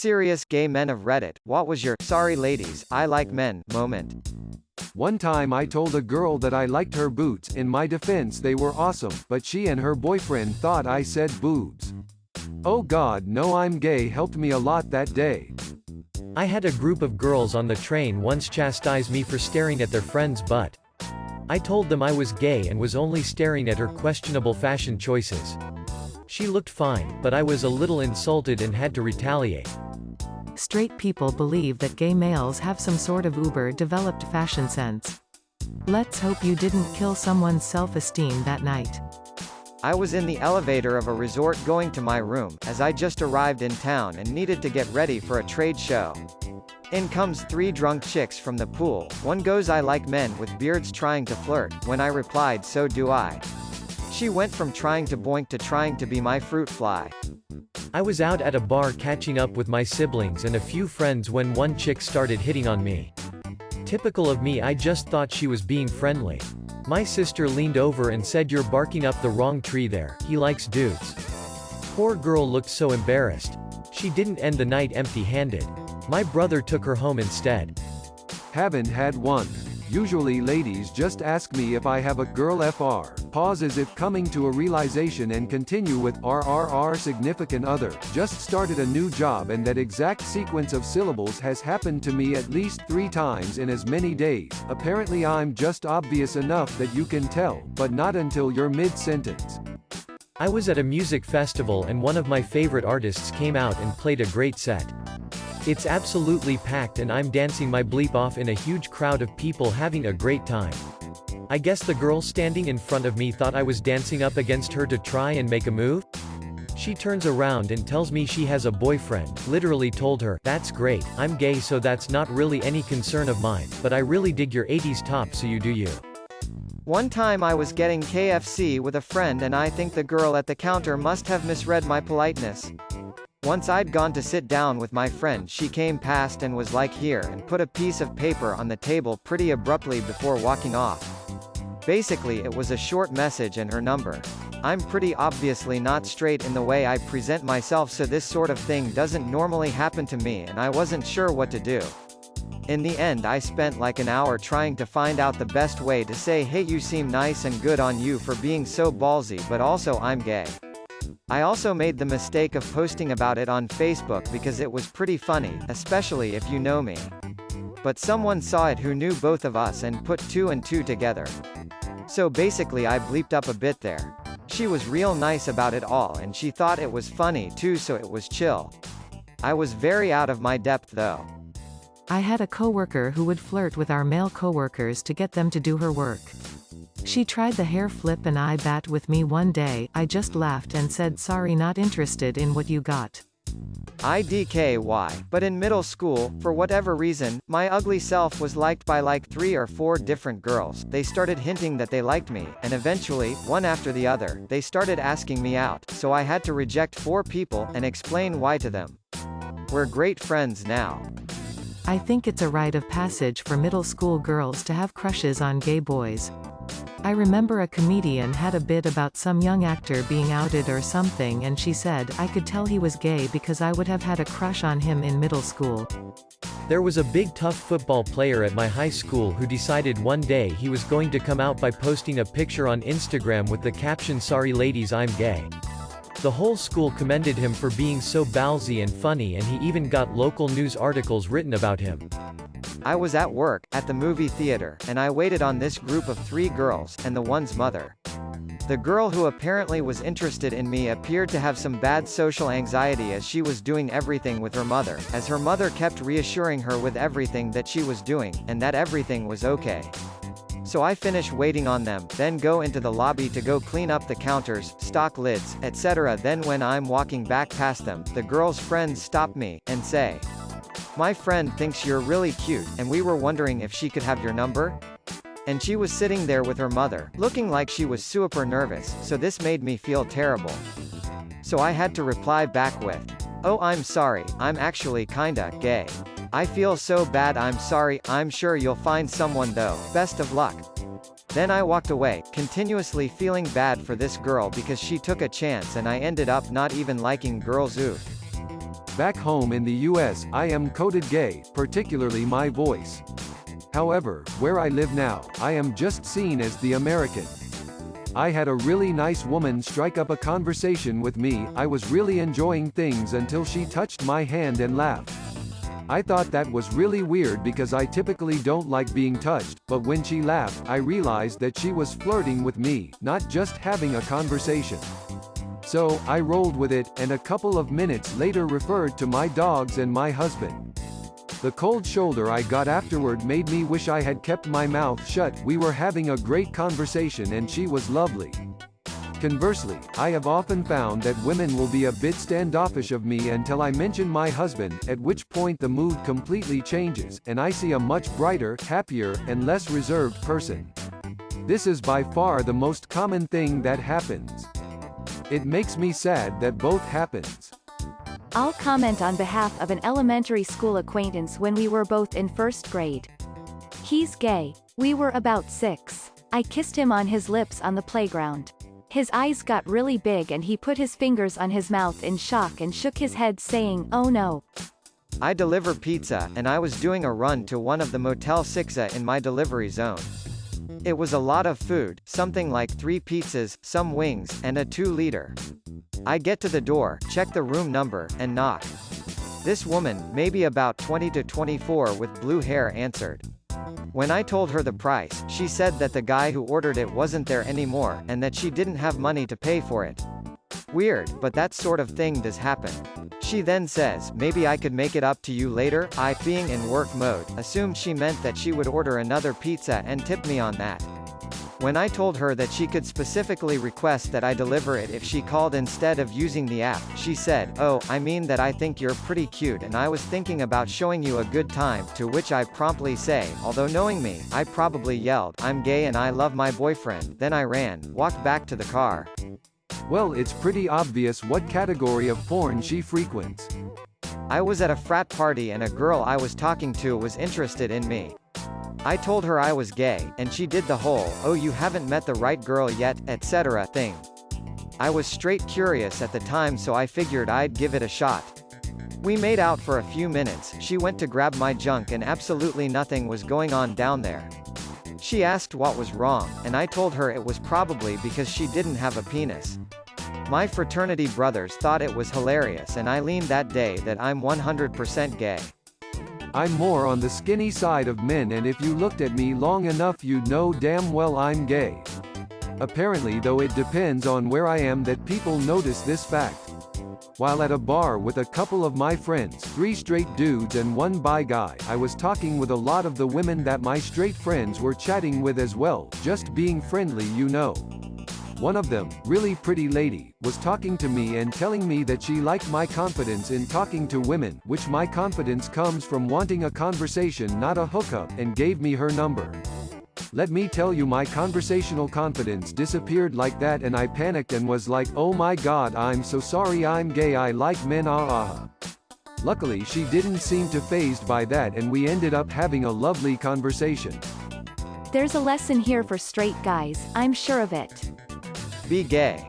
serious gay men of Reddit, what was your "sorry ladies, I like men" moment? One time I told a girl that I liked her boots. In my defense, they were awesome, but she and her boyfriend thought I said boobs. Oh god, no, I'm gay helped me a lot that day. I had a group of girls on the train once chastise me for staring at their friend's butt. I told them I was gay and was only staring at her questionable fashion choices. She looked fine, but I was a little insulted and had to retaliate. Straight people believe that gay males have some sort of uber-developed fashion sense. Let's hope you didn't kill someone's self-esteem that night. I was in the elevator of a resort going to my room, as I just arrived in town and needed to get ready for a trade show. In comes 3 drunk chicks from the pool. One goes, "I like men with beards," trying to flirt. When I replied, "So do I." She went from trying to boink to trying to be my fruit fly. I was out at a bar catching up with my siblings and a few friends when one chick started hitting on me. Typical of me, I just thought she was being friendly. My sister leaned over and said, "You're barking up the wrong tree there, he likes dudes." Poor girl looked so embarrassed. She didn't end the night empty-handed. My brother took her home instead. Haven't had one. Usually ladies just ask me if I have a girl fr, pause as if coming to a realization and continue with RRR significant other, just started a new job, and that exact sequence of syllables has happened to me at least 3 times in as many days. Apparently I'm just obvious enough that you can tell, but not until you're mid-sentence. I was at a music festival and one of my favorite artists came out and played a great set. It's absolutely packed and I'm dancing my bleep off in a huge crowd of people having a great time. I guess the girl standing in front of me thought I was dancing up against her to try and make a move? She turns around and tells me she has a boyfriend. Literally told her, "That's great, I'm gay so that's not really any concern of mine, but I really dig your 80s top, so you do you." One time I was getting KFC with a friend and I think the girl at the counter must have misread my politeness. Once I'd gone to sit down with my friend, she came past and was like, "Here," and put a piece of paper on the table pretty abruptly before walking off. Basically it was a short message and her number. I'm pretty obviously not straight in the way I present myself, so this sort of thing doesn't normally happen to me and I wasn't sure what to do. In the end I spent like an hour trying to find out the best way to say, "Hey, you seem nice and good on you for being so ballsy, but also I'm gay." I also made the mistake of posting about it on Facebook because it was pretty funny, especially if you know me. But someone saw it who knew both of us and put 2 and 2 together. So basically I bleeped up a bit there. She was real nice about it all and she thought it was funny too, so it was chill. I was very out of my depth though. I had a coworker who would flirt with our male coworkers to get them to do her work. She tried the hair flip and eye bat with me one day. I just laughed and said, "Sorry, not interested in what you got." IDKY, but in middle school, for whatever reason, my ugly self was liked by like 3 or 4 different girls. They started hinting that they liked me, and eventually, one after the other, they started asking me out, so I had to reject 4 people, and explain why to them. We're great friends now. I think it's a rite of passage for middle school girls to have crushes on gay boys. I remember a comedian had a bit about some young actor being outed or something and she said, "I could tell he was gay because I would have had a crush on him in middle school." There was a big tough football player at my high school who decided one day he was going to come out by posting a picture on Instagram with the caption, "Sorry ladies, I'm gay." The whole school commended him for being so ballsy and funny, and he even got local news articles written about him. I was at work, at the movie theater, and I waited on this group of 3 girls, and the one's mother. The girl who apparently was interested in me appeared to have some bad social anxiety as she was doing everything with her mother, as her mother kept reassuring her with everything that she was doing, and that everything was okay. So I finish waiting on them, then go into the lobby to go clean up the counters, stock lids, etc. Then when I'm walking back past them, the girl's friends stop me, and say, "My friend thinks you're really cute, and we were wondering if she could have your number?" And she was sitting there with her mother, looking like she was super nervous, so this made me feel terrible. So I had to reply back with, "Oh, I'm sorry, I'm actually kinda gay. I feel so bad, I'm sorry, I'm sure you'll find someone though, best of luck." Then I walked away, continuously feeling bad for this girl because she took a chance and I ended up not even liking girls. Oof. Back home in the US, I am coded gay, particularly my voice. However, where I live now, I am just seen as the American. I had a really nice woman strike up a conversation with me. I was really enjoying things until she touched my hand and laughed. I thought that was really weird because I typically don't like being touched, but when she laughed, I realized that she was flirting with me, not just having a conversation. So, I rolled with it, and a couple of minutes later referred to my dogs and my husband. The cold shoulder I got afterward made me wish I had kept my mouth shut. We were having a great conversation and she was lovely. Conversely, I have often found that women will be a bit standoffish of me until I mention my husband, at which point the mood completely changes, and I see a much brighter, happier, and less reserved person. This is by far the most common thing that happens. It makes me sad that both happens. I'll comment on behalf of an elementary school acquaintance when we were both in first grade. He's gay. We were about 6. I kissed him on his lips on the playground. His eyes got really big and he put his fingers on his mouth in shock and shook his head saying, "Oh no." I deliver pizza, and I was doing a run to one of the Motel 6 in my delivery zone. It was a lot of food, something like 3 pizzas, some wings, and a 2-liter. I get to the door, check the room number, and knock. This woman, maybe about 20 to 24 with blue hair, answered. When I told her the price, she said that the guy who ordered it wasn't there anymore, and that she didn't have money to pay for it. Weird, but that sort of thing does happen. She then says, "Maybe I could make it up to you later." I, being in work mode, assumed she meant that she would order another pizza and tip me on that. When I told her that she could specifically request that I deliver it if she called instead of using the app, she said, "Oh, I mean that I think you're pretty cute and I was thinking about showing you a good time," to which I promptly say, although knowing me, I probably yelled, "I'm gay and I love my boyfriend." Then I ran, walked back to the car. Well, it's pretty obvious what category of porn she frequents. I was at a frat party and a girl I was talking to was interested in me. I told her I was gay, and she did the whole, "Oh, you haven't met the right girl yet, etc. thing. I was straight curious at the time, so I figured I'd give it a shot. We made out for a few minutes, she went to grab my junk and absolutely nothing was going on down there. She asked what was wrong, and I told her it was probably because she didn't have a penis. My fraternity brothers thought it was hilarious, and I leaned that day that I'm 100% gay. I'm more on the skinny side of men, and if you looked at me long enough you'd know damn well I'm gay. Apparently, though, it depends on where I am that people notice this fact. While at a bar with a couple of my friends, 3 straight dudes and 1 bi guy, I was talking with a lot of the women that my straight friends were chatting with as well, just being friendly, you know. One of them, really pretty lady, was talking to me and telling me that she liked my confidence in talking to women, which my confidence comes from wanting a conversation, not a hookup, and gave me her number. Let me tell you, my conversational confidence disappeared like that, and I panicked and was like, "Oh my god, I'm so sorry, I'm gay, I like men, Luckily she didn't seem too fazed by that and we ended up having a lovely conversation. There's a lesson here for straight guys, I'm sure of it. Be gay.